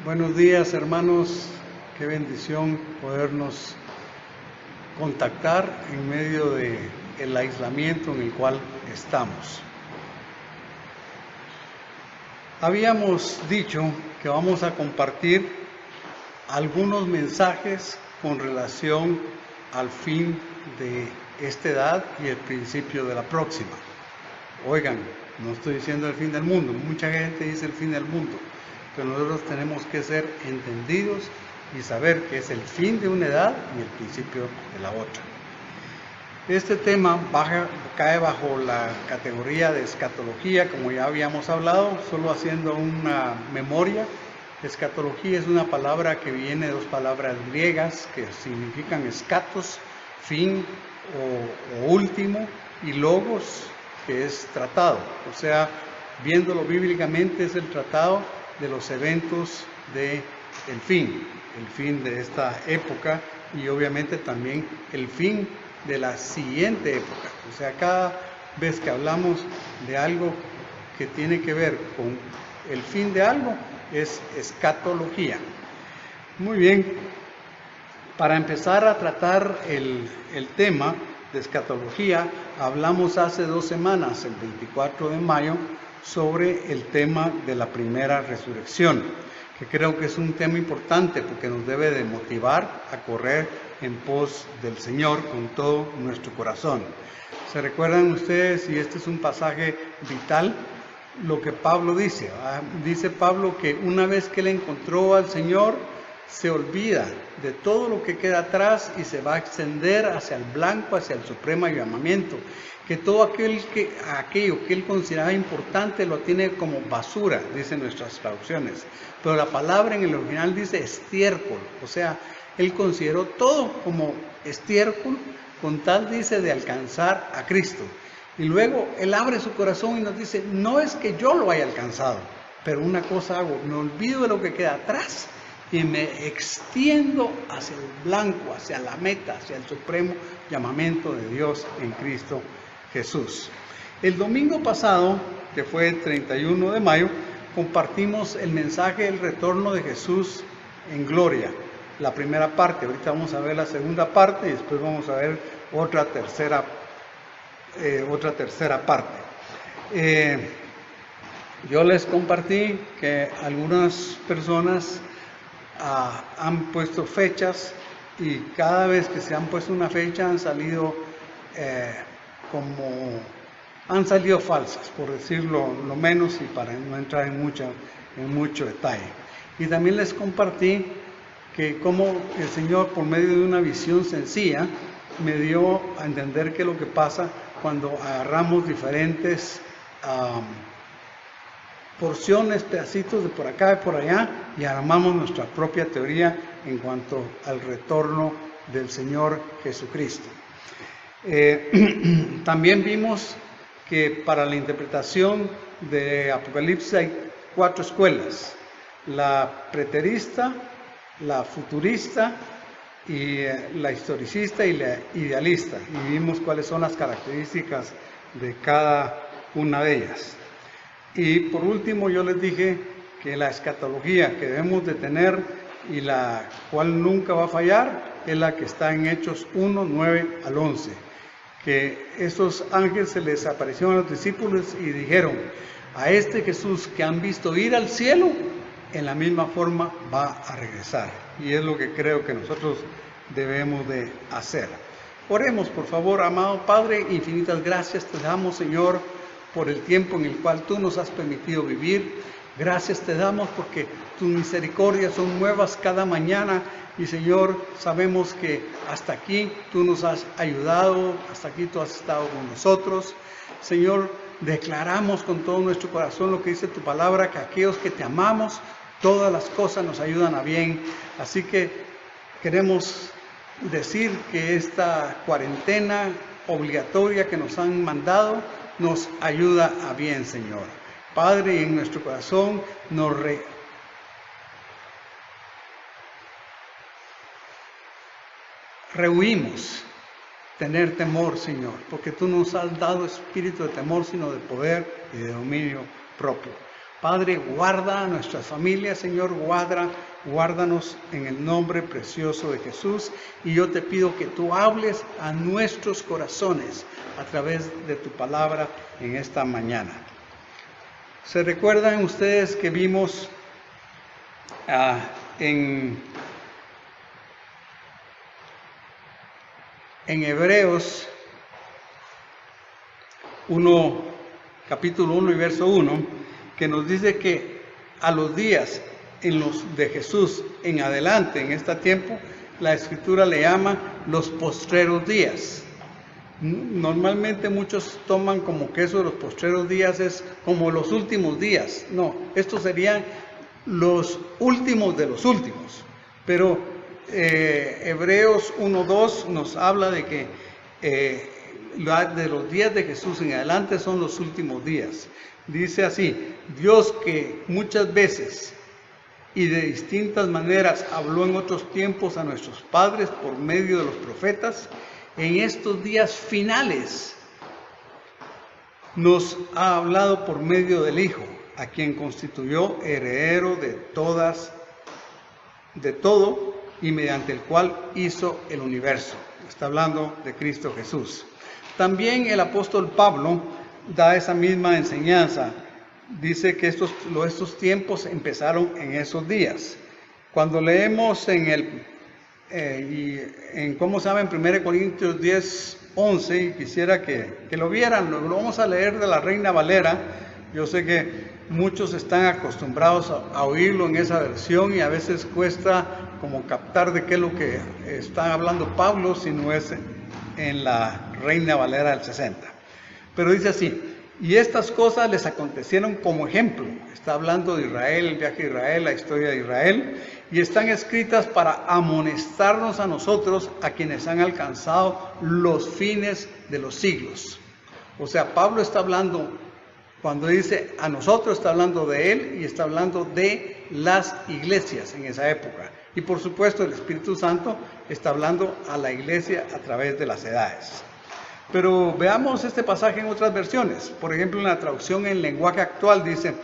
Buenos días, hermanos. Qué bendición podernos contactar en medio del aislamiento en el cual estamos. Habíamos dicho que vamos a compartir algunos mensajes con relación al fin de esta edad y el principio de la próxima. Oigan, no estoy diciendo el fin del mundo, mucha gente dice el fin del mundo, pero nosotros tenemos que ser entendidos y saber que es el fin de una edad y el principio de la otra. Este tema cae bajo la categoría de escatología, como ya habíamos hablado, solo haciendo una memoria. Escatología es una palabra que viene de dos palabras griegas que significan escatos, fin o último, y logos, que es tratado. O sea, viéndolo bíblicamente, es el tratado de los eventos del fin de esta época y obviamente también el fin de la siguiente época. O sea, cada vez que hablamos de algo que tiene que ver con el fin de algo, es escatología. Muy bien, para empezar a tratar el tema de escatología, hablamos hace 2 semanas, el 24 de mayo, sobre el tema de la primera resurrección, que creo que es un tema importante porque nos debe de motivar a correr en pos del Señor con todo nuestro corazón. ¿Se recuerdan ustedes, y este es un pasaje vital, lo que Pablo dice? Dice Pablo que una vez que él encontró al Señor, se olvida de todo lo que queda atrás y se va a extender hacia el blanco, hacia el supremo llamamiento. Que todo aquello que él consideraba importante lo tiene como basura, dicen nuestras traducciones. Pero la palabra en el original dice estiércol, o sea, él consideró todo como estiércol con tal, dice, de alcanzar a Cristo. Y luego él abre su corazón y nos dice, no es que yo lo haya alcanzado, pero una cosa hago, me olvido de lo que queda atrás y me extiendo hacia el blanco, hacia la meta, hacia el supremo llamamiento de Dios en Cristo Jesús. El domingo pasado, que fue el 31 de mayo, compartimos el mensaje del retorno de Jesús en gloria, la primera parte. Ahorita vamos a ver la segunda parte y después vamos a ver otra tercera parte. Yo les compartí que algunas personas han puesto fechas y cada vez que se han puesto una fecha han salido falsas, por decirlo lo menos y para no entrar en mucho detalle. Y también les compartí que como el Señor, por medio de una visión sencilla, me dio a entender qué es lo que pasa cuando agarramos diferentes porciones, pedacitos de por acá y por allá y armamos nuestra propia teoría en cuanto al retorno del Señor Jesucristo. También vimos que para la interpretación de Apocalipsis hay 4 escuelas: la preterista, la futurista, y la historicista y la idealista, y vimos cuáles son las características de cada una de ellas. Y por último yo les dije que la escatología que debemos de tener y la cual nunca va a fallar es la que está en Hechos 1, 9 al 11, que esos ángeles se les aparecieron a los discípulos y dijeron, a este Jesús que han visto ir al cielo, en la misma forma va a regresar. Y es lo que creo que nosotros debemos de hacer. Oremos, por favor. Amado Padre, infinitas gracias te damos, Señor, por el tiempo en el cual tú nos has permitido vivir. Gracias te damos porque tus misericordias son nuevas cada mañana y, Señor, sabemos que hasta aquí tú nos has ayudado, hasta aquí tú has estado con nosotros. Señor, declaramos con todo nuestro corazón lo que dice tu palabra, que aquellos que te amamos, todas las cosas nos ayudan a bien. Así que queremos decir que esta cuarentena obligatoria que nos han mandado nos ayuda a bien, Señor. Padre, en nuestro corazón nos rehuimos tener temor, Señor, porque tú nos has dado espíritu de temor, sino de poder y de dominio propio. Padre, guarda a nuestras familias, Señor, guárdanos en el nombre precioso de Jesús. Y yo te pido que tú hables a nuestros corazones a través de tu palabra en esta mañana. ¿Se recuerdan ustedes que vimos en Hebreos 1, capítulo 1 y verso 1, que nos dice que a los días de Jesús en adelante, en este tiempo, la Escritura le llama los postreros días? Normalmente muchos toman como que eso de los postreros días es como los últimos días. No, estos serían los últimos de los últimos. Pero Hebreos 1:2 nos habla de que de los días de Jesús en adelante son los últimos días. Dice así: Dios, que muchas veces y de distintas maneras habló en otros tiempos a nuestros padres por medio de los profetas, en estos días finales nos ha hablado por medio del Hijo, a quien constituyó heredero de todo y mediante el cual hizo el universo. Está hablando de Cristo Jesús. También el apóstol Pablo da esa misma enseñanza. Dice que estos tiempos empezaron en esos días. Cuando leemos en ¿cómo se llama? En 1 Corintios 10:11, y quisiera que lo vieran, lo vamos a leer de la Reina Valera. Yo sé que muchos están acostumbrados a oírlo en esa versión y a veces cuesta como captar de qué es lo que está hablando Pablo, si no es en la Reina Valera del 60. Pero dice así: y estas cosas les acontecieron como ejemplo. Está hablando de Israel, el viaje de Israel, la historia de Israel, y están escritas para amonestarnos a nosotros, a quienes han alcanzado los fines de los siglos. O sea, Pablo está hablando, cuando dice a nosotros, está hablando de él y está hablando de las iglesias en esa época. Y por supuesto el Espíritu Santo está hablando a la iglesia a través de las edades. Pero veamos este pasaje en otras versiones. Por ejemplo, en la traducción en lenguaje actual dice: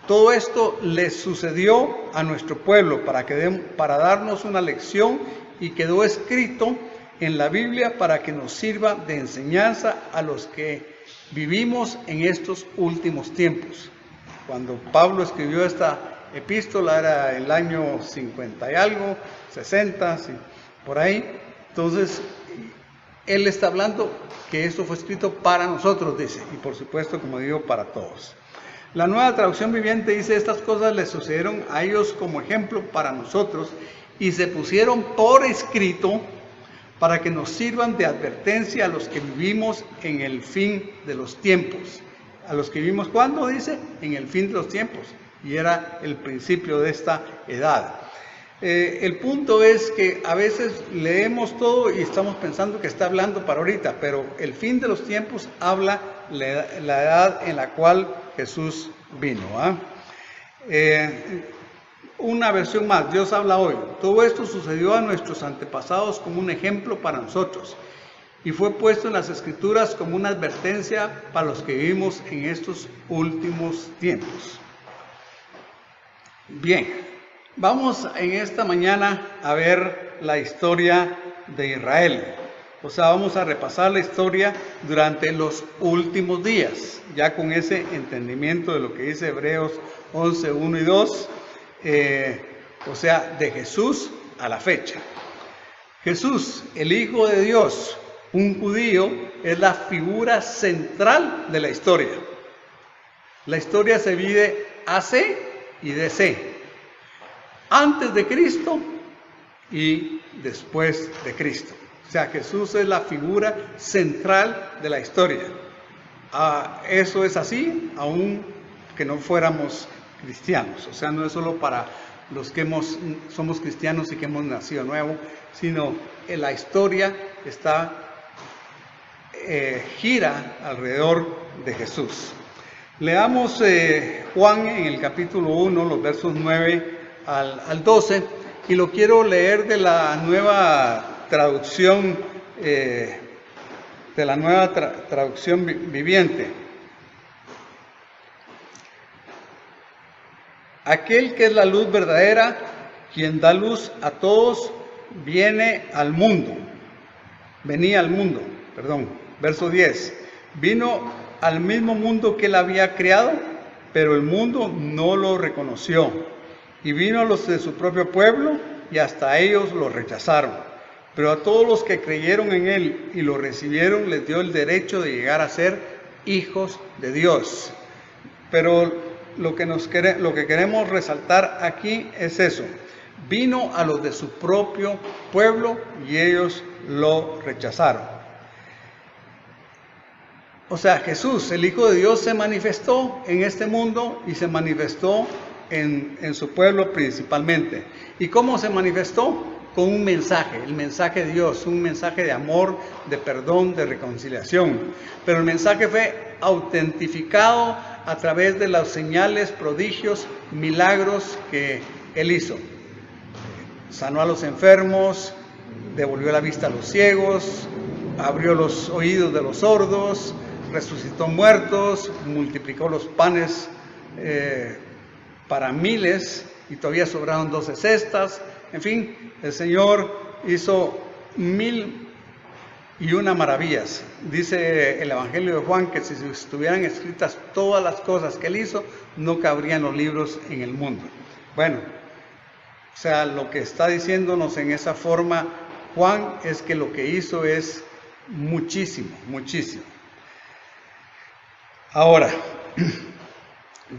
todo esto le sucedió a nuestro pueblo para darnos una lección, y quedó escrito en la Biblia para que nos sirva de enseñanza a los que vivimos en estos últimos tiempos. Cuando Pablo escribió esta epístola era el año 50 y algo, 60, por ahí. Entonces, él está hablando que esto fue escrito para nosotros, dice, y por supuesto, como digo, para todos. La Nueva Traducción Viviente dice: estas cosas les sucedieron a ellos como ejemplo para nosotros, y se pusieron por escrito para que nos sirvan de advertencia a los que vivimos en el fin de los tiempos. A los que vivimos, ¿cuándo? Dice, en el fin de los tiempos, y era el principio de esta edad. El punto es que a veces leemos todo y estamos pensando que está hablando para ahorita, pero el fin de los tiempos habla la edad en la cual Jesús vino. Una versión más: Dios habla hoy. Todo esto sucedió a nuestros antepasados como un ejemplo para nosotros, y fue puesto en las Escrituras como una advertencia para los que vivimos en estos últimos tiempos. Bien. Vamos en esta mañana a ver la historia de Israel. O sea, vamos a repasar la historia durante los últimos días, ya con ese entendimiento de lo que dice Hebreos 11, 1 y 2, o sea, de Jesús a la fecha. Jesús, el Hijo de Dios, un judío, es la figura central de la historia. La historia se divide AC y DC. Antes de Cristo y después de Cristo. O sea, Jesús es la figura central de la historia. Eso es así, aun que no fuéramos cristianos. O sea, no es solo para los que somos cristianos y que hemos nacido nuevo, sino en la historia gira alrededor de Jesús. Leamos Juan en el capítulo 1, los versos 9 al 12, y lo quiero leer de la nueva traducción, traducción viviente. aquel que es la luz verdadera, quien da luz a todos, venía al mundo. Verso 10. Vino al mismo mundo que él había creado, pero el mundo no lo reconoció. Y vino a los de su propio pueblo, y hasta ellos lo rechazaron. Pero a todos los que creyeron en él y lo recibieron, les dio el derecho de llegar a ser hijos de Dios. Pero lo que queremos resaltar aquí es eso. Vino a los de su propio pueblo y ellos lo rechazaron. O sea, Jesús, el Hijo de Dios, se manifestó en este mundo y se manifestó en su pueblo principalmente. ¿Y cómo se manifestó? Con un mensaje, el mensaje de Dios, un mensaje de amor, de perdón, de reconciliación. Pero el mensaje fue autentificado a través de las señales, prodigios, milagros que él hizo. Sanó a los enfermos, devolvió la vista a los ciegos, abrió los oídos de los sordos, resucitó muertos, multiplicó los panes para miles y todavía sobraron 12 cestas. En fin, el Señor hizo 1001 maravillas. Dice el Evangelio de Juan que si estuvieran escritas todas las cosas que él hizo, no cabrían los libros en el mundo. Bueno, o sea, lo que está diciéndonos en esa forma Juan es que lo que hizo es muchísimo, muchísimo. Ahora,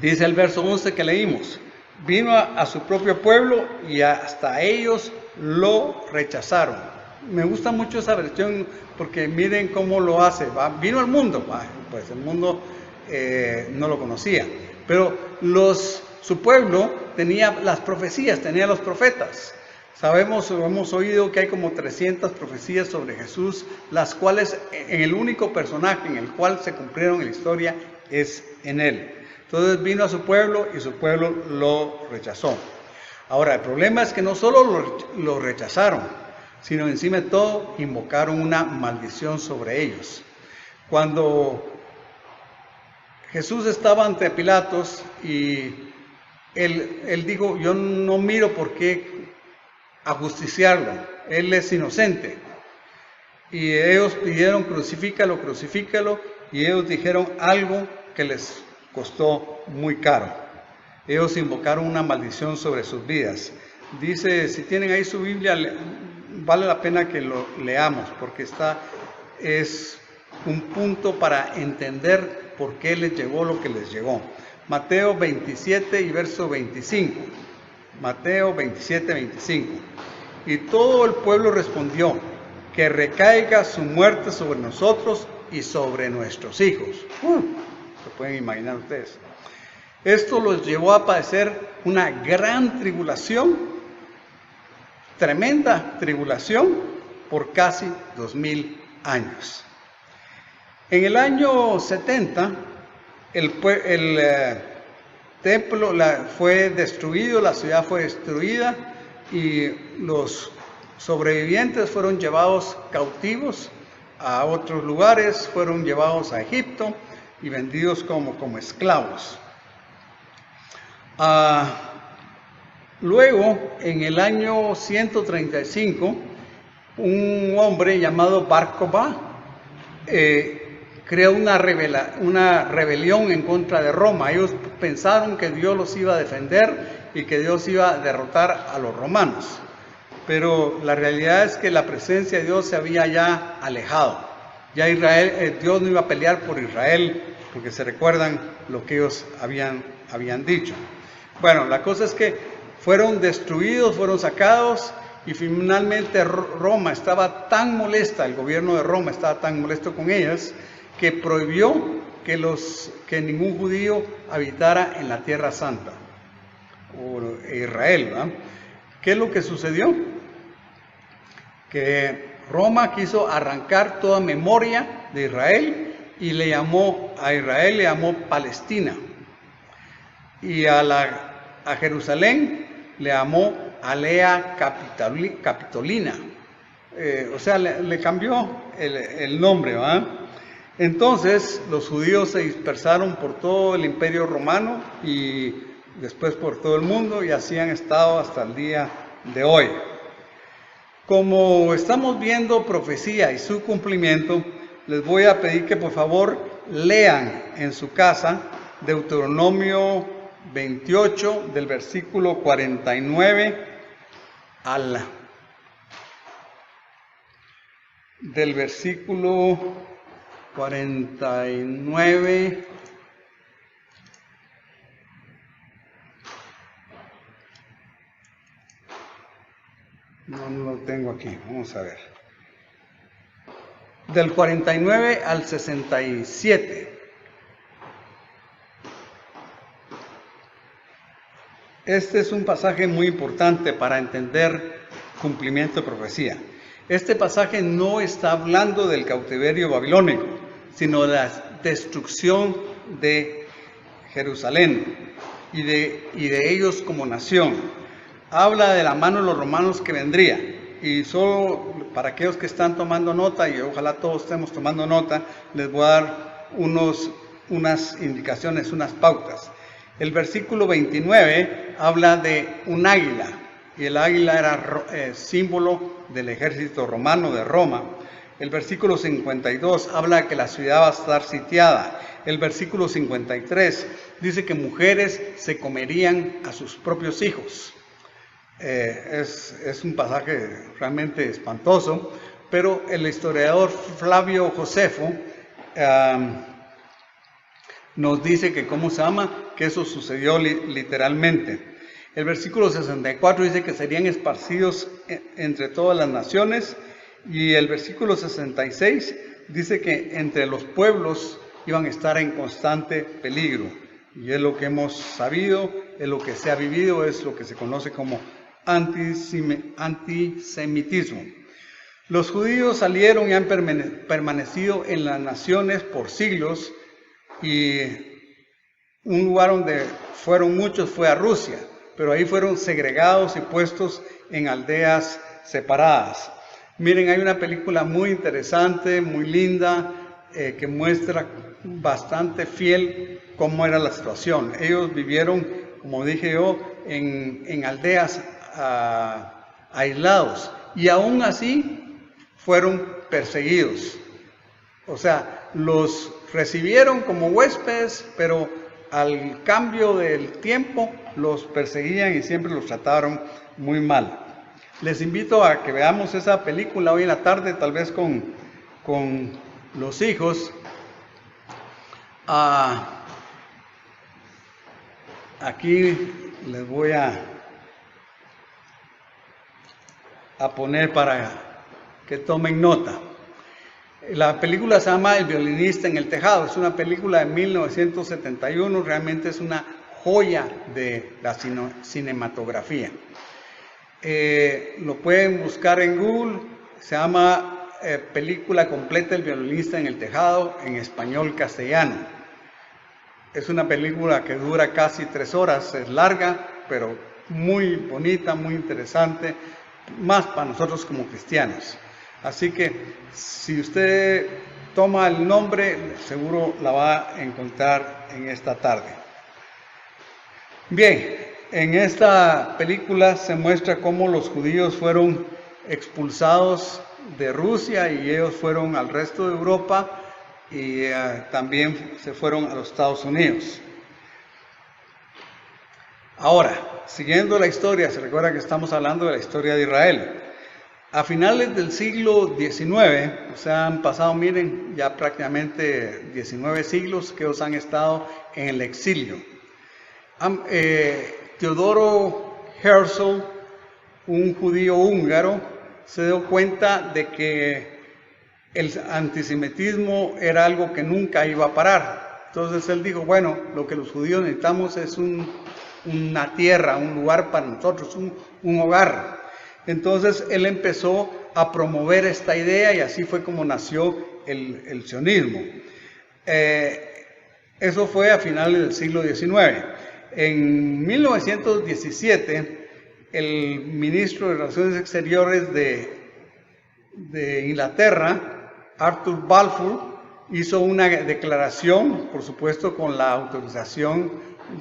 dice el verso 11 que leímos, vino a su propio pueblo y hasta ellos lo rechazaron. Me gusta mucho esa versión porque miren cómo lo hace. Vino al mundo, pues el mundo no lo conocía, pero su pueblo tenía las profecías, tenía los profetas. Hemos oído que hay como 300 profecías sobre Jesús, las cuales en el único personaje en el cual se cumplieron en la historia es en él. Entonces vino a su pueblo y su pueblo lo rechazó. Ahora, el problema es que no solo lo rechazaron, sino encima de todo invocaron una maldición sobre ellos. Cuando Jesús estaba ante Pilatos y él dijo, yo no miro por qué ajusticiarlo, él es inocente. Y ellos pidieron, crucifícalo, y ellos dijeron algo que les costó muy caro. Ellos invocaron una maldición sobre sus vidas. Dice, si tienen ahí su Biblia, vale la pena que lo leamos, porque es un punto para entender por qué les llegó lo que les llegó. Mateo 27 y verso 25. Mateo 27, 25. Y todo el pueblo respondió, que recaiga su muerte sobre nosotros y sobre nuestros hijos. Se pueden imaginar ustedes. Esto los llevó a padecer una gran tribulación, tremenda tribulación, por casi 2000 años. En el año 70, el templo fue destruido, la ciudad fue destruida y los sobrevivientes fueron llevados cautivos a otros lugares, fueron llevados a Egipto y vendidos como esclavos. Luego, en el año 135, un hombre llamado Bar Kokhba creó una rebelión en contra de Roma. Ellos pensaron que Dios los iba a defender y que Dios iba a derrotar a los romanos. Pero la realidad es que la presencia de Dios se había ya alejado. Ya Dios no iba a pelear por Israel, porque se recuerdan lo que ellos habían dicho. Bueno, la cosa es que fueron destruidos, fueron sacados, y finalmente Roma estaba tan molesta, el gobierno de Roma estaba tan molesto con ellas, que prohibió que ningún judío habitara en la Tierra Santa, o Israel, ¿verdad? ¿Qué es lo que sucedió? Que Roma quiso arrancar toda memoria de Israel y a Israel le llamó Palestina, y a Jerusalén le llamó Alea Capitolina. O sea, le cambió el nombre, ¿verdad? Entonces los judíos se dispersaron por todo el imperio romano y después por todo el mundo y así han estado hasta el día de hoy. Como estamos viendo profecía y su cumplimiento, les voy a pedir que por favor lean en su casa Deuteronomio 28 del versículo 49 del versículo 49 no lo tengo aquí, vamos a ver, del 49 al 67. Este es un pasaje muy importante para entender cumplimiento de profecía. Este pasaje no está hablando del cautiverio babilónico, sino de la destrucción de Jerusalén y de ellos como nación. Habla de la mano de los romanos que vendría. Y solo para aquellos que están tomando nota, y ojalá todos estemos tomando nota, les voy a dar unas indicaciones, unas pautas. El versículo 29 habla de un águila, y el águila era símbolo del ejército romano de Roma. El versículo 52 habla de que la ciudad va a estar sitiada. El versículo 53 dice que mujeres se comerían a sus propios hijos. Es un pasaje realmente espantoso, pero el historiador Flavio Josefo nos dice que que eso sucedió literalmente. El versículo 64 dice que serían esparcidos entre todas las naciones, y el versículo 66 dice que entre los pueblos iban a estar en constante peligro. Y es lo que hemos sabido, es lo que se ha vivido, es lo que se conoce como antisemitismo. Los judíos salieron y han permanecido en las naciones por siglos, y un lugar donde fueron muchos fue a Rusia, pero ahí fueron segregados y puestos en aldeas separadas. Miren, hay una película muy interesante, muy linda, que muestra bastante fiel cómo era la situación. Ellos vivieron, como dije yo, en aldeas aislados, y aún así fueron perseguidos. O sea, los recibieron como huéspedes, pero al cambio del tiempo los perseguían y siempre los trataron muy mal. Les invito a que veamos esa película hoy en la tarde, tal vez con los hijos. Aquí les voy a poner para que tomen nota. La película se llama El violinista en el tejado. Es una película de 1971, realmente es una joya de la cinematografía. Lo pueden buscar en Google, se llama película completa El violinista en el tejado, en español castellano. Es una película que dura casi 3 horas, es larga, pero muy bonita, muy interesante, más para nosotros como cristianos. Así que si usted toma el nombre, seguro la va a encontrar en esta tarde. Bien, en esta película se muestra cómo los judíos fueron expulsados de Rusia y ellos fueron al resto de Europa, y también se fueron a los Estados Unidos. Ahora, siguiendo la historia, se recuerda que estamos hablando de la historia de Israel. A finales del siglo XIX, o sea, han pasado, miren, ya prácticamente 19 siglos que ellos han estado en el exilio. Teodoro Herzl, un judío húngaro, se dio cuenta de que el antisemitismo era algo que nunca iba a parar. Entonces él dijo, bueno, lo que los judíos necesitamos es una tierra, un lugar para nosotros, un hogar. Entonces él empezó a promover esta idea, y así fue como nació el sionismo. Eso fue a finales del siglo XIX. En 1917, el ministro de Relaciones Exteriores de Inglaterra, Arthur Balfour, hizo una declaración, por supuesto con la autorización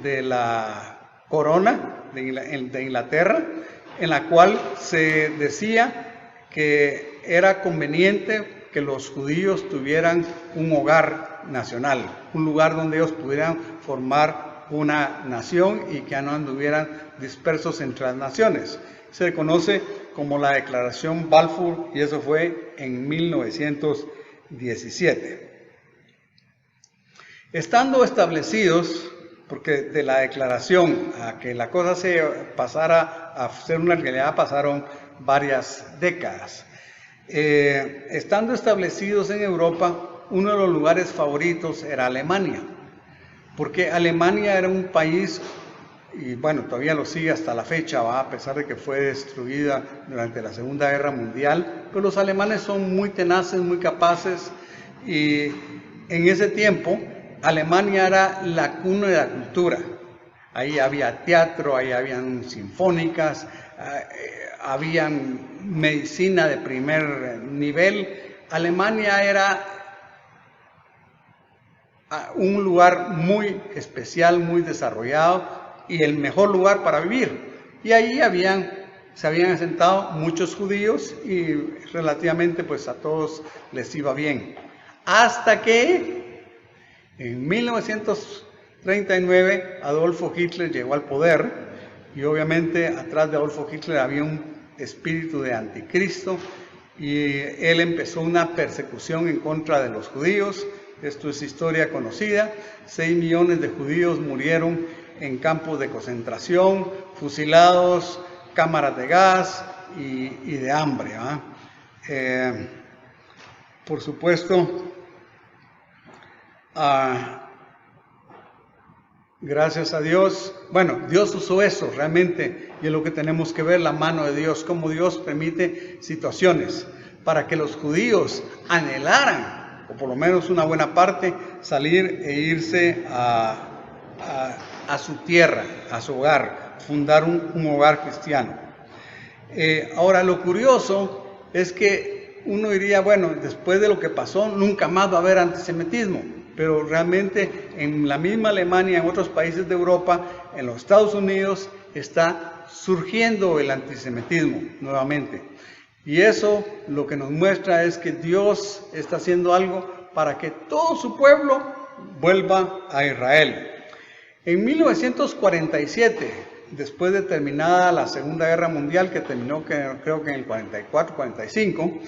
de la corona de Inglaterra, en la cual se decía que era conveniente que los judíos tuvieran un hogar nacional, un lugar donde ellos pudieran formar una nación y que no anduvieran dispersos entre las naciones. Se conoce como la Declaración Balfour y eso fue en 1917. Estando establecidos, porque de la declaración a que la cosa se pasara a ser una realidad pasaron varias décadas. Estando establecidos en Europa, uno de los lugares favoritos era Alemania, porque Alemania era un país, y bueno, todavía lo sigue hasta la fecha, ¿va? A pesar de que fue destruida durante la Segunda Guerra Mundial, pero los alemanes son muy tenaces, muy capaces, y en ese tiempo Alemania era la cuna de la cultura. Ahí había teatro, ahí habían sinfónicas, habían medicina de primer nivel. Alemania era un lugar muy especial, muy desarrollado y el mejor lugar para vivir. Y ahí se habían asentado muchos judíos y relativamente pues a todos les iba bien. Hasta que en 1939 Adolfo Hitler llegó al poder y obviamente atrás de Adolfo Hitler había un espíritu de anticristo y él empezó una persecución en contra de los judíos. Esto es historia conocida. 6 millones de judíos murieron en campos de concentración, fusilados, cámaras de gas y de hambre. Por supuesto, gracias a Dios, bueno, Dios usó eso realmente y es lo que tenemos que ver, la mano de Dios, cómo Dios permite situaciones para que los judíos anhelaran, o por lo menos una buena parte, salir e irse a su tierra, a su hogar, fundar un hogar cristiano. Ahora, lo curioso es que uno diría, bueno, después de lo que pasó, nunca más va a haber antisemitismo. Pero realmente en la misma Alemania, en otros países de Europa, en los Estados Unidos, está surgiendo el antisemitismo nuevamente. Y eso lo que nos muestra es que Dios está haciendo algo para que todo su pueblo vuelva a Israel. En 1947, después de terminada la Segunda Guerra Mundial, que terminó creo que en el 44-45,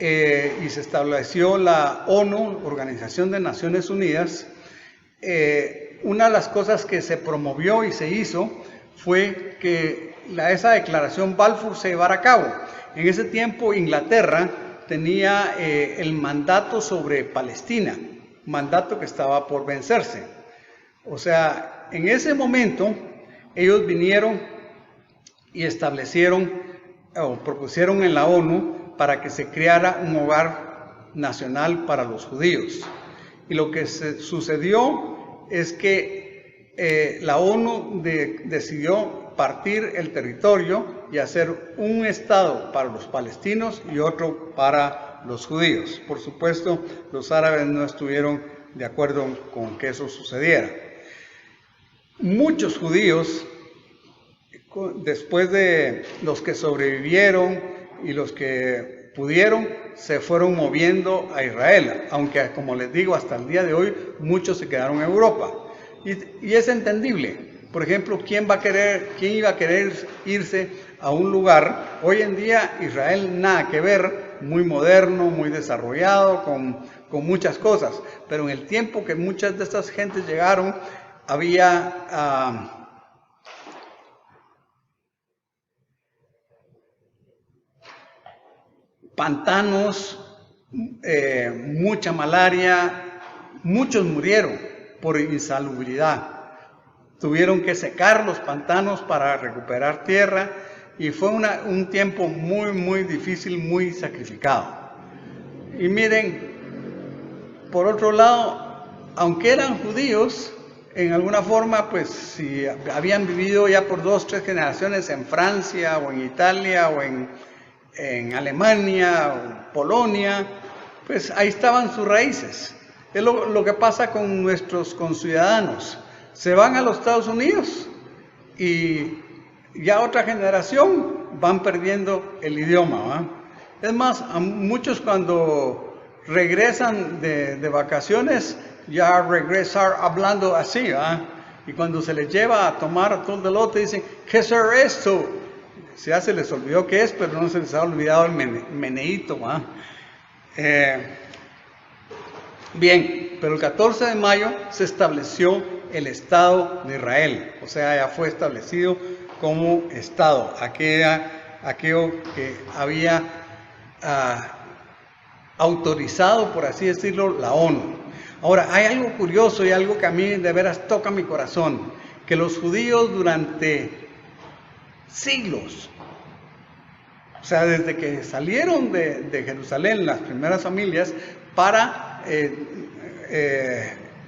y se estableció la ONU, Organización de Naciones Unidas, una de las cosas que se promovió y se hizo fue que esa declaración Balfour se llevara a cabo. En ese tiempo Inglaterra tenía el mandato sobre Palestina, mandato que estaba por vencerse. O sea, en ese momento ellos vinieron y establecieron o propusieron en la ONU para que se creara un hogar nacional para los judíos. Y lo que sucedió es que la ONU decidió partir el territorio y hacer un estado para los palestinos y otro para los judíos. Por supuesto, los árabes no estuvieron de acuerdo con que eso sucediera. Muchos judíos, después de los que sobrevivieron y los que pudieron, se fueron moviendo a Israel, aunque como les digo, hasta el día de hoy muchos se quedaron en Europa. Y es entendible. Por ejemplo, ¿quién iba a querer irse a un lugar? Hoy en día Israel nada que ver, muy moderno, muy desarrollado, con muchas cosas. Pero en el tiempo que muchas de estas gentes llegaron, había pantanos, mucha malaria, muchos murieron por insalubridad. Tuvieron que secar los pantanos para recuperar tierra y fue un tiempo muy, muy difícil, muy sacrificado. Y miren, por otro lado, aunque eran judíos, en alguna forma, pues si habían vivido ya por 2 o 3 generaciones en Francia o en Italia o en Alemania o Polonia, pues ahí estaban sus raíces. Es lo que pasa con nuestros conciudadanos. Se van a los Estados Unidos y ya otra generación van perdiendo el idioma, ¿va? Es más, a muchos cuando regresan de vacaciones, ya regresar hablando así, ¿va? Y cuando se les lleva a tomar todo el lote, dicen, ¿qué será esto? Ya se les olvidó qué es, pero no se les ha olvidado el meneíto, ¿va? Bien, pero el 14 de mayo se estableció el Estado de Israel, o sea, ya fue establecido como Estado, aquello que había autorizado, por así decirlo, la ONU. Ahora, hay algo curioso y algo que a mí de veras toca mi corazón, que los judíos durante siglos, o sea, desde que salieron de Jerusalén, las primeras familias, para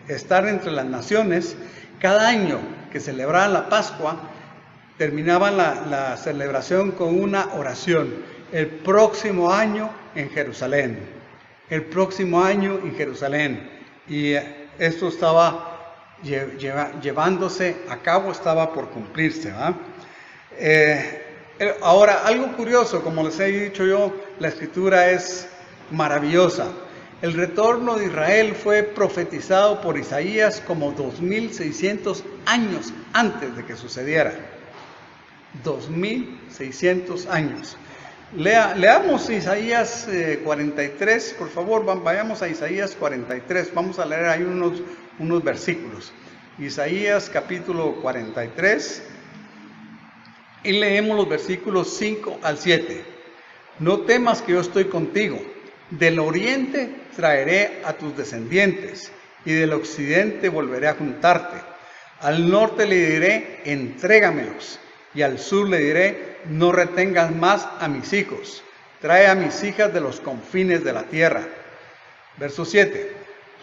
estar entre las naciones, cada año que celebraban la Pascua, terminaban la celebración con una oración: el próximo año en Jerusalén, el próximo año en Jerusalén. Y esto estaba llevándose a cabo, estaba por cumplirse, ¿va? Ahora, algo curioso, como les he dicho yo, la escritura es maravillosa. El retorno de Israel fue profetizado por Isaías como 2600 años antes de que sucediera. 2600 años. Leamos Isaías 43, por favor, vayamos a Isaías 43, vamos a leer ahí unos versículos. Isaías capítulo 43, y leemos los versículos 5 al 7. No temas que yo estoy contigo, del oriente traeré a tus descendientes, y del occidente volveré a juntarte. Al norte le diré, entrégamelos, y al sur le diré, no retengas más a mis hijos, trae a mis hijas de los confines de la tierra. Verso 7,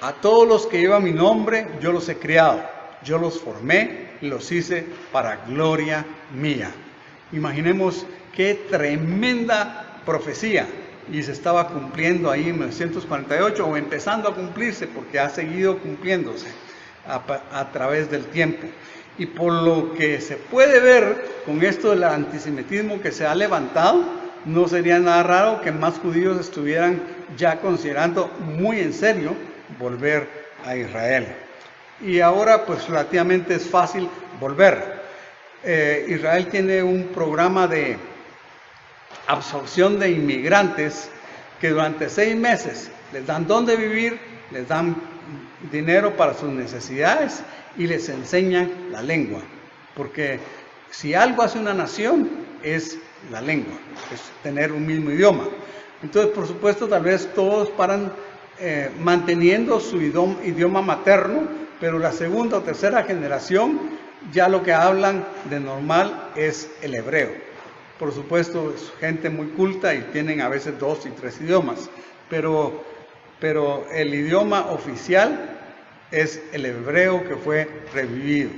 a todos los que llevan mi nombre, yo los he criado, yo los formé y los hice para gloria mía. Imaginemos qué tremenda profecía, y se estaba cumpliendo ahí en 1948, o empezando a cumplirse, porque ha seguido cumpliéndose a través del tiempo. Y por lo que se puede ver con esto del antisemitismo que se ha levantado, no sería nada raro que más judíos estuvieran ya considerando muy en serio volver a Israel. Y ahora pues relativamente es fácil volver. Israel tiene un programa de absorción de inmigrantes que durante 6 meses les dan dónde vivir, les dan dinero para sus necesidades y les enseñan la lengua, porque si algo hace una nación es la lengua, es tener un mismo idioma. Entonces, por supuesto, tal vez todos paran manteniendo su idioma materno, pero la segunda o tercera generación ya lo que hablan de normal es el hebreo. Por supuesto, es gente muy culta y tienen a veces 2 y 3 idiomas, pero el idioma oficial es el hebreo que fue revivido.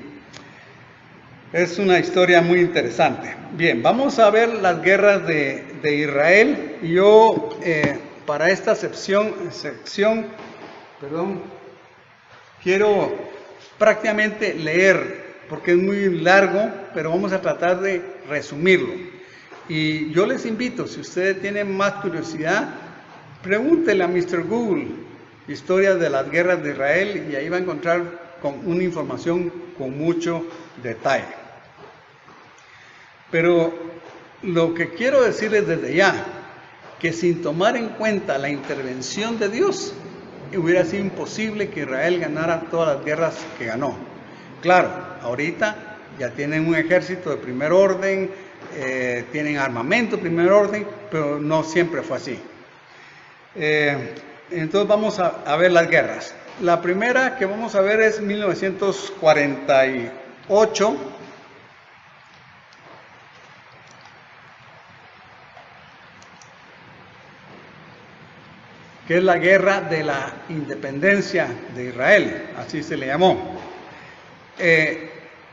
Es una historia muy interesante. Bien, vamos a ver las guerras de Israel. Yo, para esta sección, quiero prácticamente leer, porque es muy largo, pero vamos a tratar de resumirlo. Y yo les invito, si ustedes tienen más curiosidad, pregúntele a Mr. Google, historia de las guerras de Israel, y ahí va a encontrar con una información con mucho detalle. Pero lo que quiero decirles desde ya, que sin tomar en cuenta la intervención de Dios, hubiera sido imposible que Israel ganara todas las guerras que ganó. Claro, ahorita ya tienen un ejército de primer orden, tienen armamento de primer orden, pero no siempre fue así. Entonces vamos a ver las guerras. La primera que vamos a ver es 1948. Que es la guerra de la independencia de Israel, así se le llamó.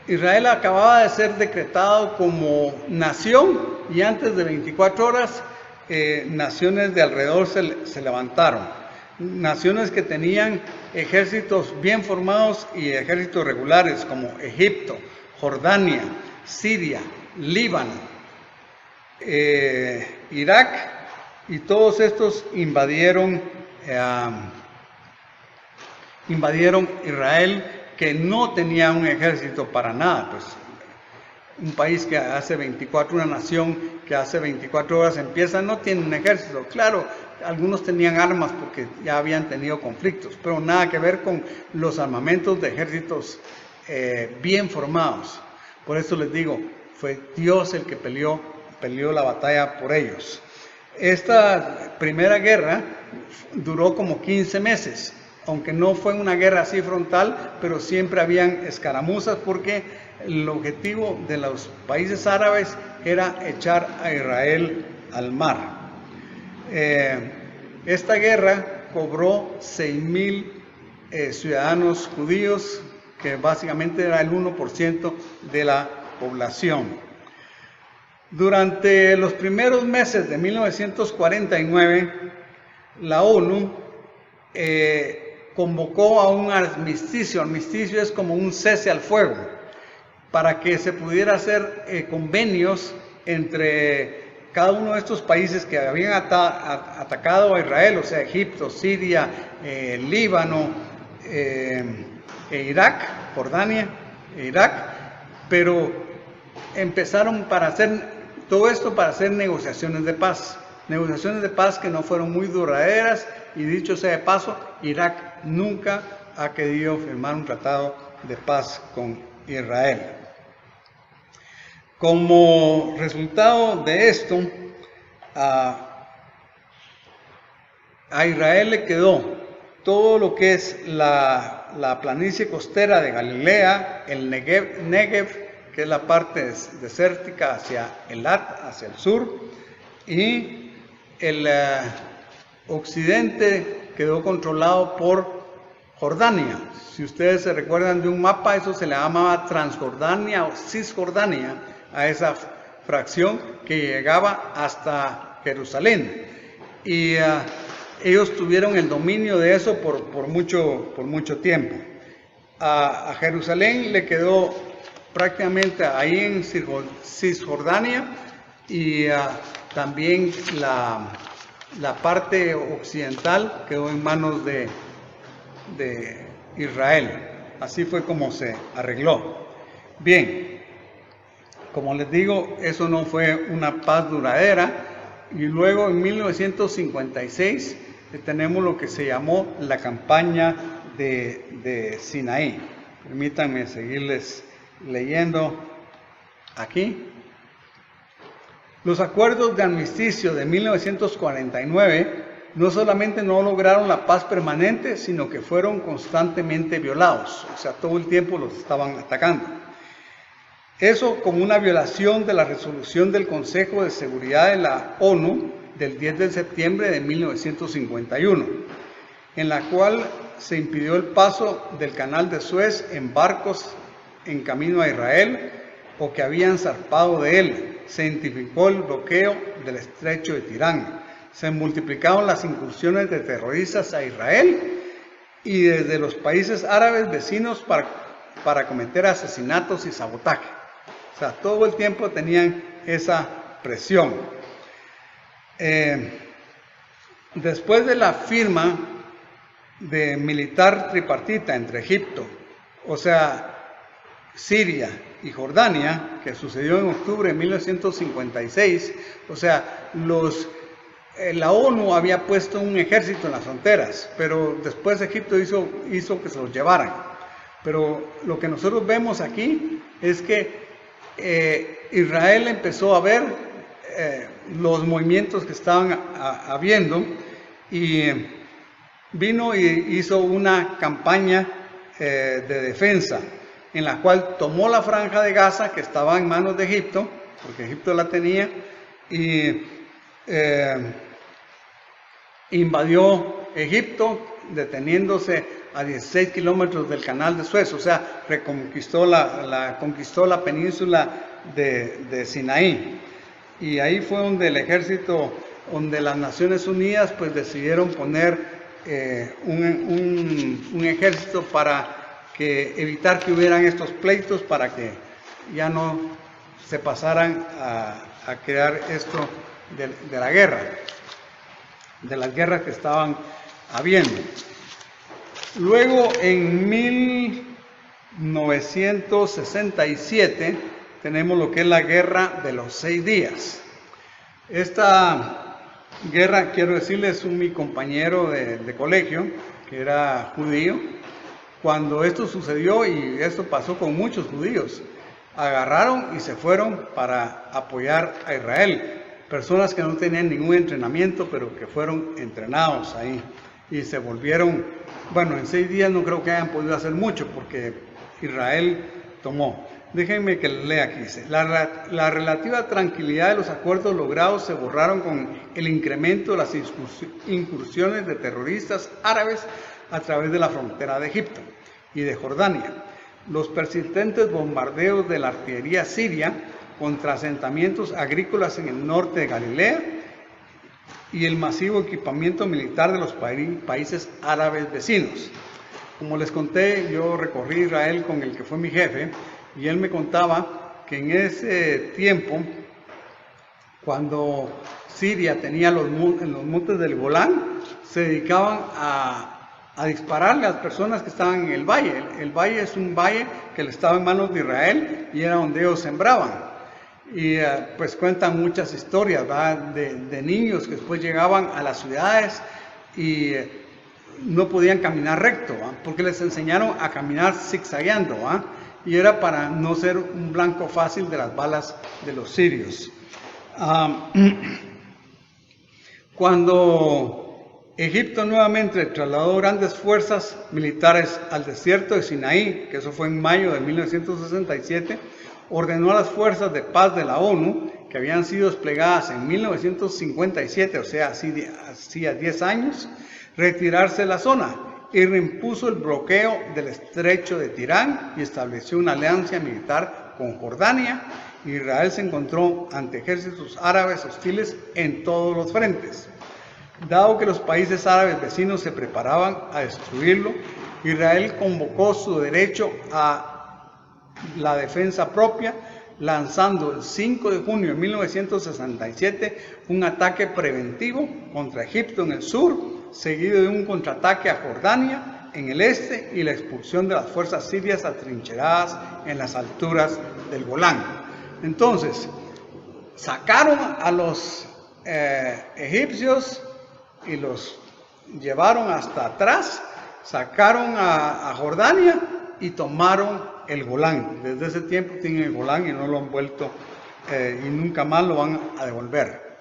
Israel acababa de ser decretado como nación, y antes de 24 horas naciones de alrededor se levantaron. Naciones que tenían ejércitos bien formados y ejércitos regulares, como Egipto, Jordania, Siria, Líbano, Irak, y todos estos invadieron Israel, que no tenía un ejército para nada. Pues un país que hace 24, una nación que hace 24 horas empieza, no tiene un ejército. Claro, algunos tenían armas porque ya habían tenido conflictos, pero nada que ver con los armamentos de ejércitos bien formados. Por eso les digo, fue Dios el que peleó la batalla por ellos. Esta primera guerra duró como 15 meses, aunque no fue una guerra así frontal, pero siempre habían escaramuzas porque el objetivo de los países árabes era echar a Israel al mar. Esta guerra cobró 6,000 ciudadanos judíos, que básicamente era el 1% de la población. Durante los primeros meses de 1949, la ONU convocó a un armisticio. Armisticio es como un cese al fuego, para que se pudiera hacer convenios entre cada uno de estos países que habían atacado a Israel, o sea, Egipto, Siria, Líbano, Irak, Jordania, Irak, pero empezaron para hacer todo esto para hacer negociaciones de paz que no fueron muy duraderas, y dicho sea de paso, Irak nunca ha querido firmar un tratado de paz con Israel. Como resultado de esto, a Israel le quedó todo lo que es la planicie costera de Galilea, el Negev, que es la parte desértica hacia Elat, hacia el sur, y el occidente quedó controlado por Jordania. Si ustedes se recuerdan de un mapa, eso se le llamaba Transjordania o Cisjordania, a esa fracción que llegaba hasta Jerusalén. Y ellos tuvieron el dominio de eso por mucho tiempo. A Jerusalén le quedó prácticamente ahí en Cisjordania, y también la parte occidental quedó en manos de Israel. Así fue como se arregló. Bien, como les digo, eso no fue una paz duradera, y luego en 1956 tenemos lo que se llamó la campaña de Sinaí. Permítanme seguirles leyendo aquí. Los acuerdos de armisticio de 1949 no solamente no lograron la paz permanente, sino que fueron constantemente violados. O sea, todo el tiempo los estaban atacando. Eso como una violación de la resolución del Consejo de Seguridad de la ONU del 10 de septiembre de 1951, en la cual se impidió el paso del canal de Suez en barcos en camino a Israel o que habían zarpado de él. Se identificó el bloqueo del estrecho de Tirán. Se multiplicaron las incursiones de terroristas a Israel y desde los países árabes vecinos para cometer asesinatos y sabotaje. O sea, todo el tiempo tenían esa presión. Después de la firma de militar tripartita entre Egipto, o sea, Siria y Jordania, que sucedió en octubre de 1956, o sea, la ONU había puesto un ejército en las fronteras, pero después Egipto hizo que se los llevaran. Pero lo que nosotros vemos aquí es que Israel empezó a ver los movimientos que estaban habiendo, y vino y hizo una campaña de defensa, en la cual tomó la franja de Gaza, que estaba en manos de Egipto, porque Egipto la tenía, y invadió Egipto, deteniéndose a 16 kilómetros del canal de Suez, o sea, conquistó la península de Sinaí. Y ahí fue donde el ejército, donde las Naciones Unidas pues decidieron poner un ejército para evitar que hubieran estos pleitos, para que ya no se pasaran a crear esto de la guerra, de las guerras que estaban habiendo. Luego, en 1967, tenemos lo que es la Guerra de los 6 días. Esta guerra, quiero decirles, mi compañero de colegio, que era judío, cuando esto sucedió, y esto pasó con muchos judíos, agarraron y se fueron para apoyar a Israel. Personas que no tenían ningún entrenamiento, pero que fueron entrenados ahí. Y se volvieron, bueno, en 6 días no creo que hayan podido hacer mucho, porque Israel tomó. Déjenme que lea aquí. Dice, la relativa tranquilidad de los acuerdos logrados se borraron con el incremento de las incursiones de terroristas árabes a través de la frontera de Egipto y de Jordania. Los persistentes bombardeos de la artillería siria contra asentamientos agrícolas en el norte de Galilea y el masivo equipamiento militar de los países árabes vecinos. Como les conté, yo recorrí Israel con el que fue mi jefe, y él me contaba que en ese tiempo, cuando Siria tenía en los montes del Golán, se dedicaban a dispararle a las personas que estaban en el valle. El valle es un valle que estaba en manos de Israel y era donde ellos sembraban. Y pues cuentan muchas historias, de niños que después llegaban a las ciudades y no podían caminar recto, porque les enseñaron a caminar zigzagueando, y era para no ser un blanco fácil de las balas de los sirios. Cuando Egipto nuevamente trasladó grandes fuerzas militares al desierto de Sinaí, que eso fue en mayo de 1967, ordenó a las fuerzas de paz de la ONU, que habían sido desplegadas en 1957, o sea, hacía 10 años, retirarse de la zona y reimpuso el bloqueo del estrecho de Tirán y estableció una alianza militar con Jordania. Israel se encontró ante ejércitos árabes hostiles en todos los frentes. Dado que los países árabes vecinos se preparaban a destruirlo, Israel convocó su derecho a la defensa propia, lanzando el 5 de junio de 1967 un ataque preventivo contra Egipto en el sur, seguido de un contraataque a Jordania en el este y la expulsión de las fuerzas sirias atrincheradas en las alturas del Golán. Entonces, sacaron a los egipcios y los llevaron hasta atrás, sacaron a Jordania y tomaron el Golán. Desde ese tiempo tienen el Golán y no lo han vuelto y nunca más lo van a devolver.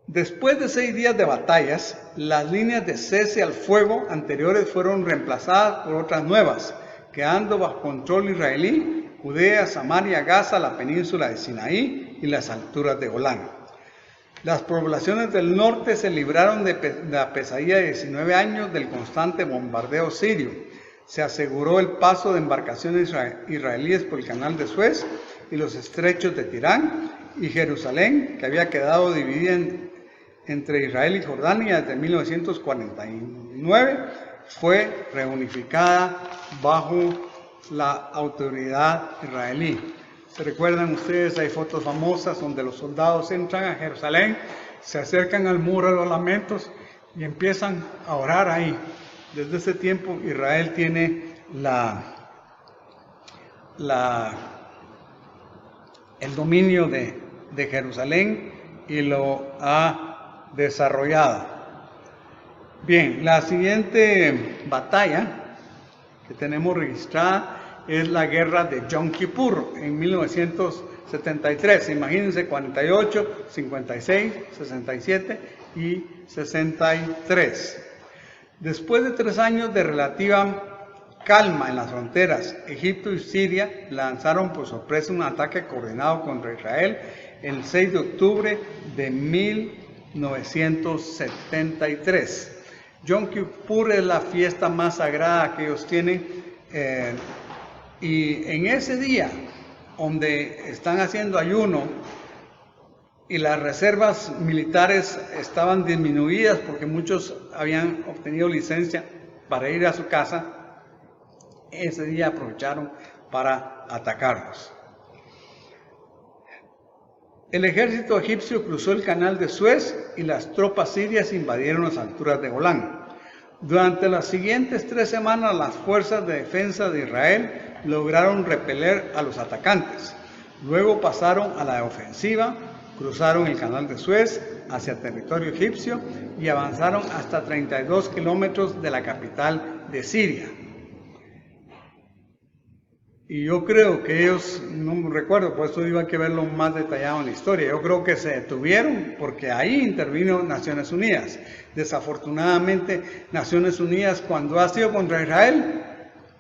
Después de 6 días de batallas, las líneas de cese al fuego anteriores fueron reemplazadas por otras nuevas, quedando bajo control israelí Judea, Samaria, Gaza, la península de Sinaí y las alturas de Golán. Las poblaciones del norte se libraron de la pesadilla de 19 años del constante bombardeo sirio. Se aseguró el paso de embarcaciones israelíes por el canal de Suez y los estrechos de Tirán, y Jerusalén, que había quedado dividida entre Israel y Jordania desde 1949, fue reunificada bajo la autoridad israelí. ¿Se recuerdan ustedes? Hay fotos famosas donde los soldados entran a Jerusalén, se acercan al muro de los lamentos y empiezan a orar ahí. Desde ese tiempo Israel tiene el dominio de Jerusalén y lo ha desarrollado. Bien, la siguiente batalla que tenemos registrada es la guerra de Yom Kippur en 1973. Imagínense, 48, 56, 67 y 63. Después de 3 años de relativa calma en las fronteras, Egipto y Siria lanzaron por sorpresa un ataque coordinado contra Israel el 6 de octubre de 1973. Yom Kippur es la fiesta más sagrada que ellos tienen, y en ese día, donde están haciendo ayuno y las reservas militares estaban disminuidas porque muchos habían obtenido licencia para ir a su casa, ese día aprovecharon para atacarlos. El ejército egipcio cruzó el canal de Suez y las tropas sirias invadieron las alturas de Golán. Durante las siguientes 3 semanas, las fuerzas de defensa de Israel lograron repeler a los atacantes. Luego pasaron a la ofensiva, cruzaron el canal de Suez hacia territorio egipcio y avanzaron hasta 32 kilómetros de la capital de Siria. Y yo creo que ellos, no me recuerdo, por eso iba a que verlo más detallado en la historia, yo creo que se detuvieron porque ahí intervino Naciones Unidas. Desafortunadamente, Naciones Unidas cuando ha sido contra Israel,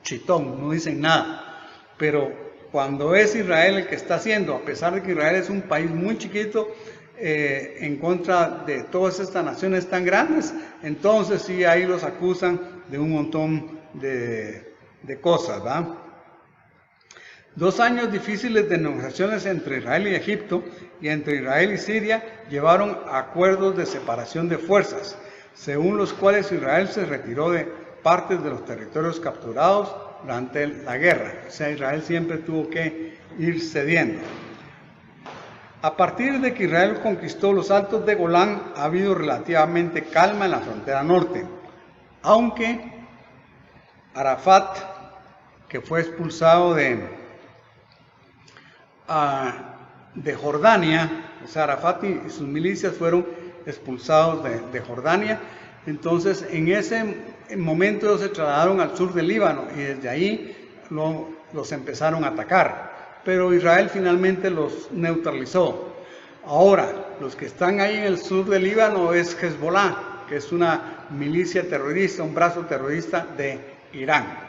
chitón, no dicen nada. Pero cuando es Israel el que está haciendo, a pesar de que Israel es un país muy chiquito, en contra de todas estas naciones tan grandes, entonces sí ahí los acusan de un montón de cosas, ¿verdad? 2 años difíciles de negociaciones entre Israel y Egipto y entre Israel y Siria llevaron a acuerdos de separación de fuerzas, según los cuales Israel se retiró de partes de los territorios capturados durante la guerra. O sea, Israel siempre tuvo que ir cediendo. A partir de que Israel conquistó los altos de Golán, ha habido relativamente calma en la frontera norte, aunque Arafat, que fue expulsado de Jordania, o sea, Arafat y sus milicias fueron expulsados de Jordania. Entonces, en ese momento ellos se trasladaron al sur del Líbano y desde ahí los empezaron a atacar. Pero Israel finalmente los neutralizó. Ahora, los que están ahí en el sur del Líbano es Hezbollah, que es una milicia terrorista, un brazo terrorista de Irán.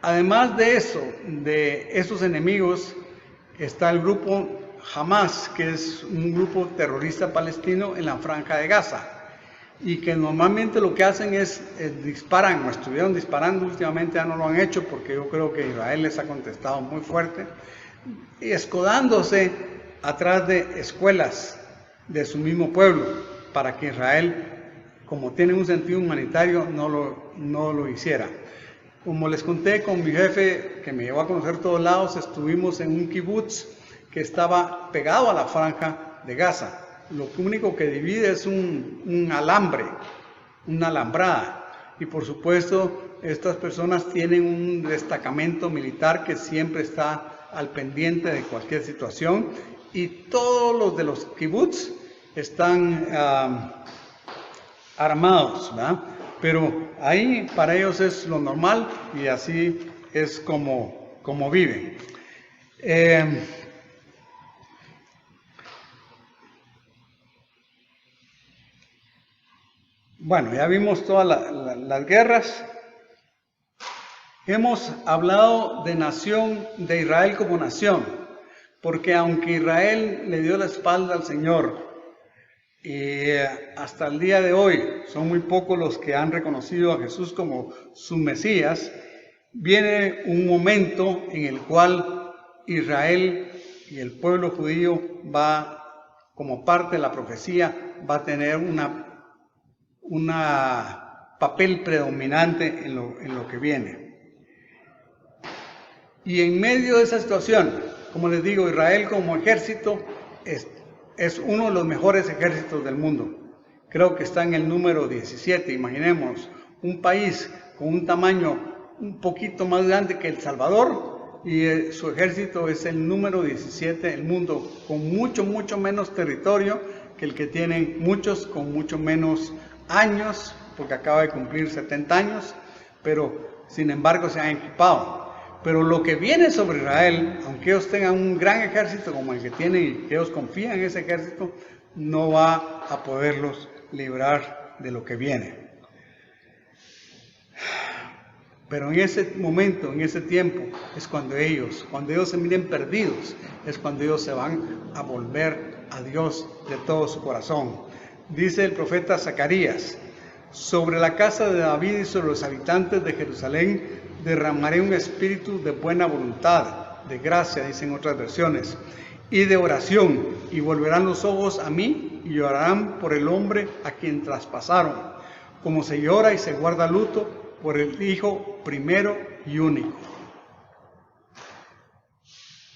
Además de eso, de esos enemigos, está el grupo Hamas, que es un grupo terrorista palestino en la Franja de Gaza, y que normalmente lo que hacen es disparan, o estuvieron disparando últimamente, ya no lo han hecho porque yo creo que Israel les ha contestado muy fuerte, y escudándose atrás de escuelas de su mismo pueblo, para que Israel, como tiene un sentido humanitario, no lo hiciera. Como les conté con mi jefe, que me llevó a conocer todos lados, estuvimos en un kibutz que estaba pegado a la Franja de Gaza. Lo único que divide es un alambre, una alambrada. Y por supuesto, estas personas tienen un destacamento militar que siempre está al pendiente de cualquier situación. Y todos los de los kibutz están armados, ¿verdad? Pero ahí para ellos es lo normal y así es como viven. Bueno, ya vimos todas las guerras. Hemos hablado de nación, de Israel como nación, porque aunque Israel le dio la espalda al Señor, y hasta el día de hoy son muy pocos los que han reconocido a Jesús como su Mesías, viene un momento en el cual Israel y el pueblo judío va, como parte de la profecía, va a tener un papel predominante en lo que viene. Y en medio de esa situación, como les digo, Israel como ejército es uno de los mejores ejércitos del mundo. Creo que está en el número 17. Imaginemos un país con un tamaño un poquito más grande que El Salvador y su ejército es el número 17 del mundo, con mucho menos territorio que el que tienen muchos, con mucho menos años, porque acaba de cumplir 70 años, pero sin embargo se han equipado. Pero lo que viene sobre Israel, aunque ellos tengan un gran ejército como el que tienen y que ellos confían en ese ejército, no va a poderlos librar de lo que viene. Pero en ese momento, en ese tiempo, es cuando ellos se miren perdidos, es cuando ellos se van a volver a Dios de todo su corazón. Dice el profeta Zacarías: sobre la casa de David y sobre los habitantes de Jerusalén derramaré un espíritu de buena voluntad, de gracia, dicen otras versiones, y de oración, y volverán los ojos a mí y llorarán por el hombre a quien traspasaron, como se llora y se guarda luto por el hijo primero y único.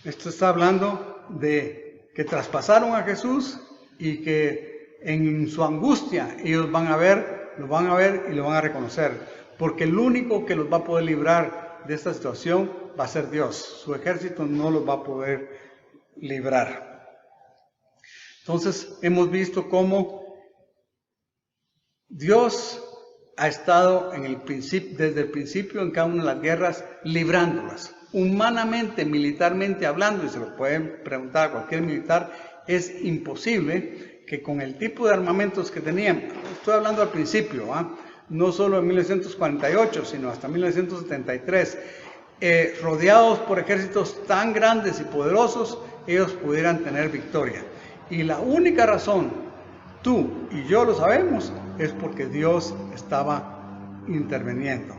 Esto está hablando de que traspasaron a Jesús y que en su angustia ellos lo van a ver y lo van a reconocer, porque el único que los va a poder librar de esta situación va a ser Dios. Su ejército no los va a poder librar. Entonces hemos visto cómo Dios ha estado desde el principio en cada una de las guerras, librándolas. Humanamente, militarmente hablando, y se lo pueden preguntar a cualquier militar, es imposible que con el tipo de armamentos que tenían, estoy hablando al principio, no solo en 1948, sino hasta 1973, rodeados por ejércitos tan grandes y poderosos, ellos pudieran tener victoria. Y la única razón, tú y yo lo sabemos, es porque Dios estaba interviniendo.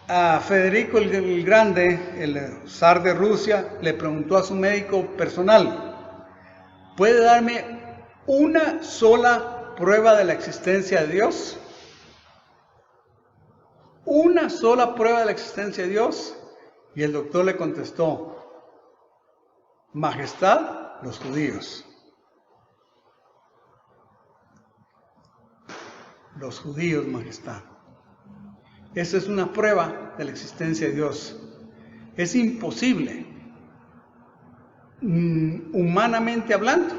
A Federico el Grande, el zar de Rusia, le preguntó a su médico personal: ¿puede darme una sola prueba de la existencia de Dios? ¿Una sola prueba de la existencia de Dios? Y el doctor le contestó: Majestad, los judíos. Los judíos, majestad. Esa es una prueba de la existencia de Dios. Es imposible, humanamente hablando,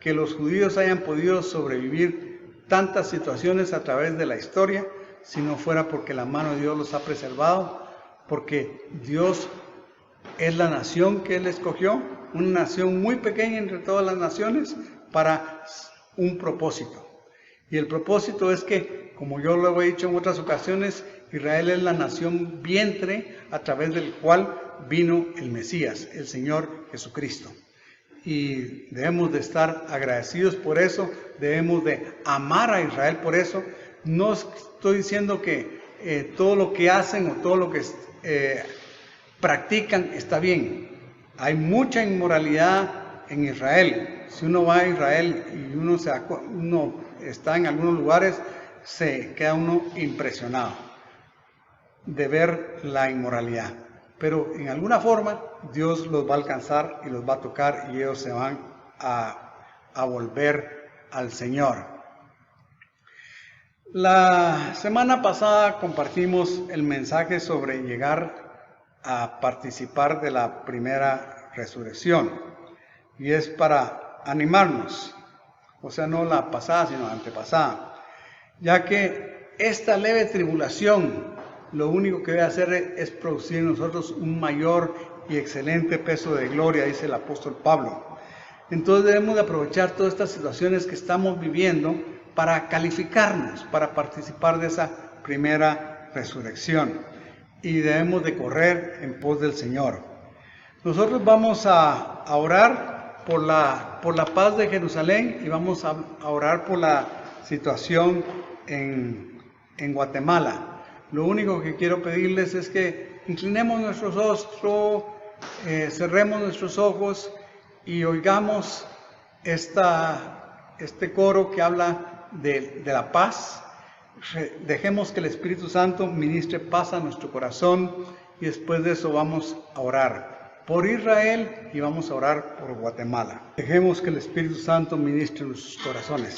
que los judíos hayan podido sobrevivir tantas situaciones a través de la historia, si no fuera porque la mano de Dios los ha preservado, porque Dios es la nación que Él escogió, una nación muy pequeña entre todas las naciones, para un propósito. Y el propósito es que, como yo lo he dicho en otras ocasiones, Israel es la nación vientre a través del cual vino el Mesías, el Señor Jesucristo. Y debemos de estar agradecidos por eso, debemos de amar a Israel por eso. No estoy diciendo que todo lo que hacen o todo lo que practican está bien. Hay mucha inmoralidad en Israel. Si uno va a Israel y uno está en algunos lugares, se queda uno impresionado de ver la inmoralidad. Pero en alguna forma Dios los va a alcanzar y los va a tocar y ellos se van a volver al Señor. La semana pasada compartimos el mensaje sobre llegar a participar de la primera resurrección. Y es para animarnos, o sea, no la pasada, sino la antepasada, ya que esta leve tribulación lo único que debe hacer es producir en nosotros un mayor y excelente peso de gloria, dice el apóstol Pablo. Entonces debemos de aprovechar todas estas situaciones que estamos viviendo para calificarnos, para participar de esa primera resurrección. Y debemos de correr en pos del Señor. Nosotros vamos a orar por la paz de Jerusalén y vamos a orar por la situación en Guatemala. Lo único que quiero pedirles es que inclinemos nuestros ojos, cerremos nuestros ojos y oigamos este coro que habla de la paz. Dejemos que el Espíritu Santo ministre paz a nuestro corazón y después de eso vamos a orar por Israel y vamos a orar por Guatemala. Dejemos que el Espíritu Santo ministre nuestros corazones.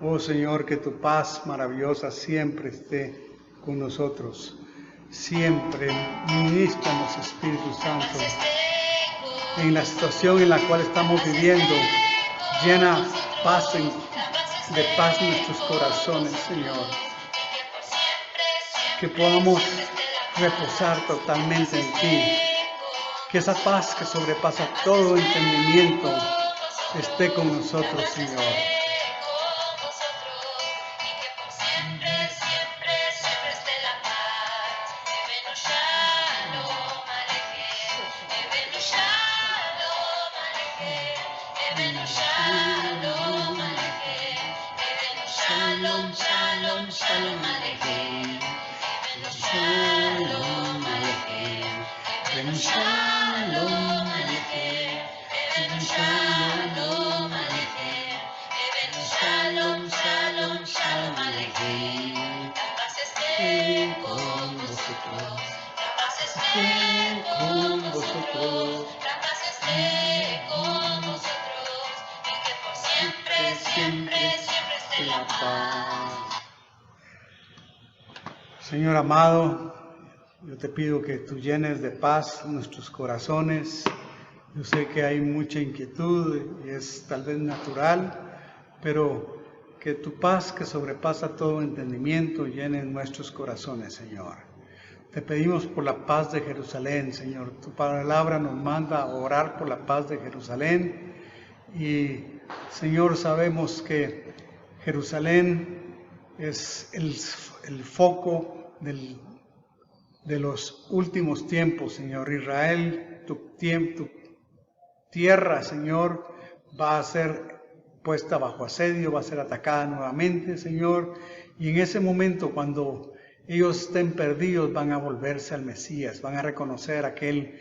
Oh Señor, que tu paz maravillosa siempre esté con nosotros. Siempre ministranos, Espíritu Santo. En la situación en la cual estamos viviendo, llena de paz nuestros corazones, Señor. Que podamos reposar totalmente en ti. Que esa paz que sobrepasa todo entendimiento esté con nosotros, Señor. Señor amado, yo te pido que tú llenes de paz nuestros corazones. Yo sé que hay mucha inquietud y es tal vez natural, pero que tu paz que sobrepasa todo entendimiento llene nuestros corazones, Señor. Te pedimos por la paz de Jerusalén, Señor. Tu palabra nos manda a orar por la paz de Jerusalén. Y, Señor, sabemos que Jerusalén es el foco de los últimos tiempos, Señor. Israel, tu tierra, Señor, va a ser puesta bajo asedio, va a ser atacada nuevamente, Señor. Y en ese momento, cuando ellos estén perdidos, van a volverse al Mesías, van a reconocer a aquel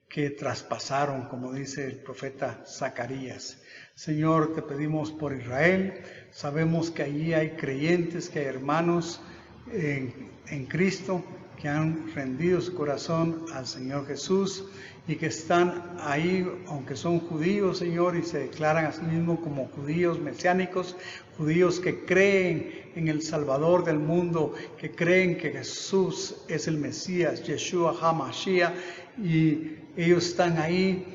que traspasaron, como dice el profeta Zacarías. Señor, te pedimos por Israel. Sabemos que allí hay creyentes, que hay hermanos en Cristo, que han rendido su corazón al Señor Jesús y que están ahí, aunque son judíos, Señor, y se declaran a sí mismos como judíos mesiánicos, judíos que creen en el Salvador del mundo, que creen que Jesús es el Mesías, Yeshua HaMashiach, y ellos están ahí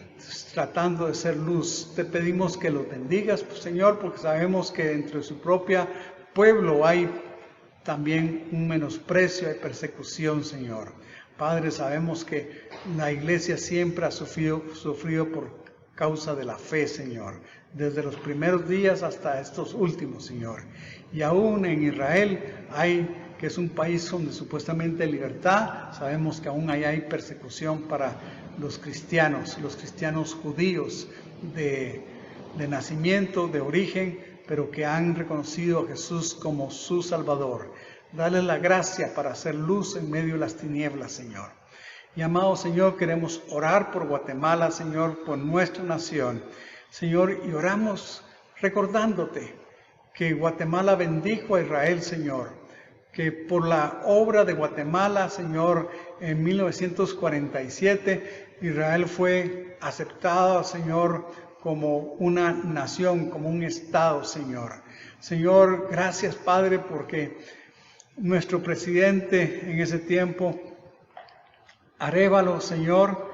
tratando de ser luz. Te pedimos que los bendigas, Señor, porque sabemos que entre su propio pueblo hay también un menosprecio, hay persecución, Señor. Padre, sabemos que la iglesia siempre ha sufrido por causa de la fe, Señor, desde los primeros días hasta estos últimos, Señor. Y aún en Israel que es un país donde supuestamente hay libertad, sabemos que aún hay persecución para los cristianos judíos de nacimiento, de origen, pero que han reconocido a Jesús como su Salvador. Dale la gracia para hacer luz en medio de las tinieblas, Señor. Y amado Señor, queremos orar por Guatemala, Señor, por nuestra nación. Señor, y oramos recordándote que Guatemala bendijo a Israel, Señor. Que por la obra de Guatemala, Señor, en 1947, Israel fue aceptado, Señor, como una nación, como un estado, Señor. Señor, gracias, Padre, porque nuestro presidente en ese tiempo, Arévalo, Señor,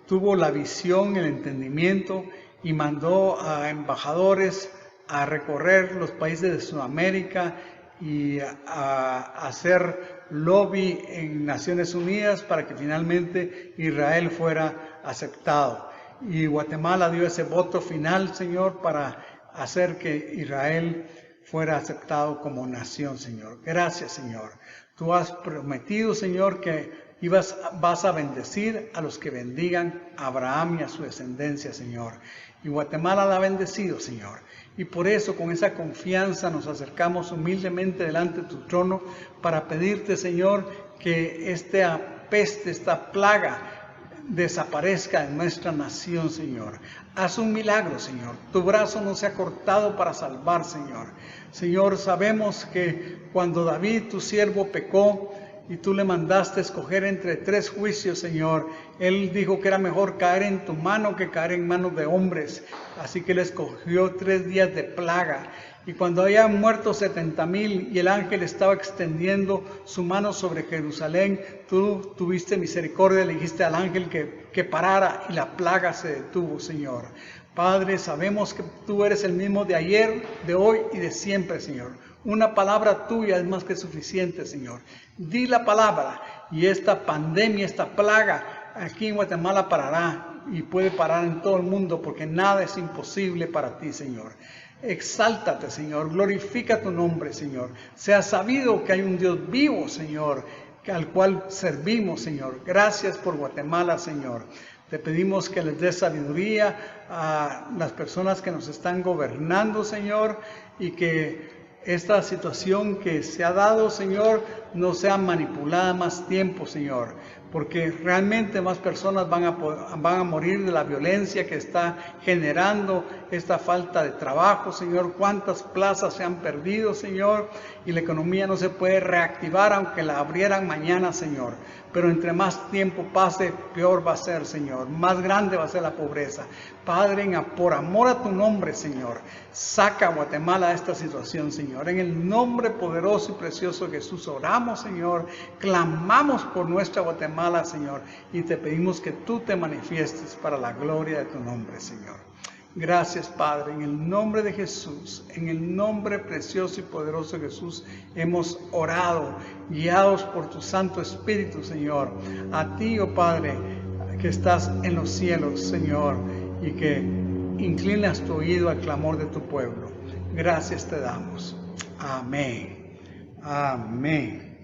tuvo la visión, el entendimiento y mandó a embajadores a recorrer los países de Sudamérica y a hacer lobby en Naciones Unidas para que finalmente Israel fuera aceptado. Y Guatemala dio ese voto final, Señor, para hacer que Israel fuera aceptado como nación, Señor. Gracias, Señor. Tú has prometido, Señor, que vas a bendecir a los que bendigan a Abraham y a su descendencia, Señor. Y Guatemala la ha bendecido, Señor. Y por eso, con esa confianza, nos acercamos humildemente delante de tu trono para pedirte, Señor, que esta peste, esta plaga, desaparezca en nuestra nación, Señor. Haz un milagro, Señor. Tu brazo no se ha cortado para salvar, Señor. Señor, sabemos que cuando David, tu siervo, pecó y tú le mandaste escoger entre 3 juicios, Señor. Él dijo que era mejor caer en tu mano que caer en manos de hombres. Así que él escogió 3 días de plaga. Y cuando habían muerto 70,000 y el ángel estaba extendiendo su mano sobre Jerusalén, tú tuviste misericordia, le dijiste al ángel que parara y la plaga se detuvo, Señor. Padre, sabemos que tú eres el mismo de ayer, de hoy y de siempre, Señor. Una palabra tuya es más que suficiente, Señor. Di la palabra y esta pandemia, esta plaga aquí en Guatemala parará y puede parar en todo el mundo porque nada es imposible para ti, Señor. Exáltate, Señor, glorifica tu nombre, Señor. Sea sabido que hay un Dios vivo, Señor, al cual servimos, Señor. Gracias por Guatemala, Señor. Te pedimos que les des sabiduría a las personas que nos están gobernando, Señor, y que esta situación que se ha dado, Señor, no sea manipulada más tiempo, Señor, porque realmente más personas van a morir de la violencia que está generando esta falta de trabajo, Señor. Cuántas plazas se han perdido, Señor, y la economía no se puede reactivar aunque la abrieran mañana, Señor. Pero entre más tiempo pase, peor va a ser, Señor. Más grande va a ser la pobreza. Padre, por amor a tu nombre, Señor, saca a Guatemala de esta situación, Señor. En el nombre poderoso y precioso de Jesús oramos, Señor. Clamamos por nuestra Guatemala, Señor. Y te pedimos que tú te manifiestes para la gloria de tu nombre, Señor. Gracias, Padre, en el nombre de Jesús, en el nombre precioso y poderoso de Jesús, hemos orado, guiados por tu Santo Espíritu, Señor. A ti, oh Padre, que estás en los cielos, Señor, y que inclinas tu oído al clamor de tu pueblo. Gracias te damos. Amén. Amén.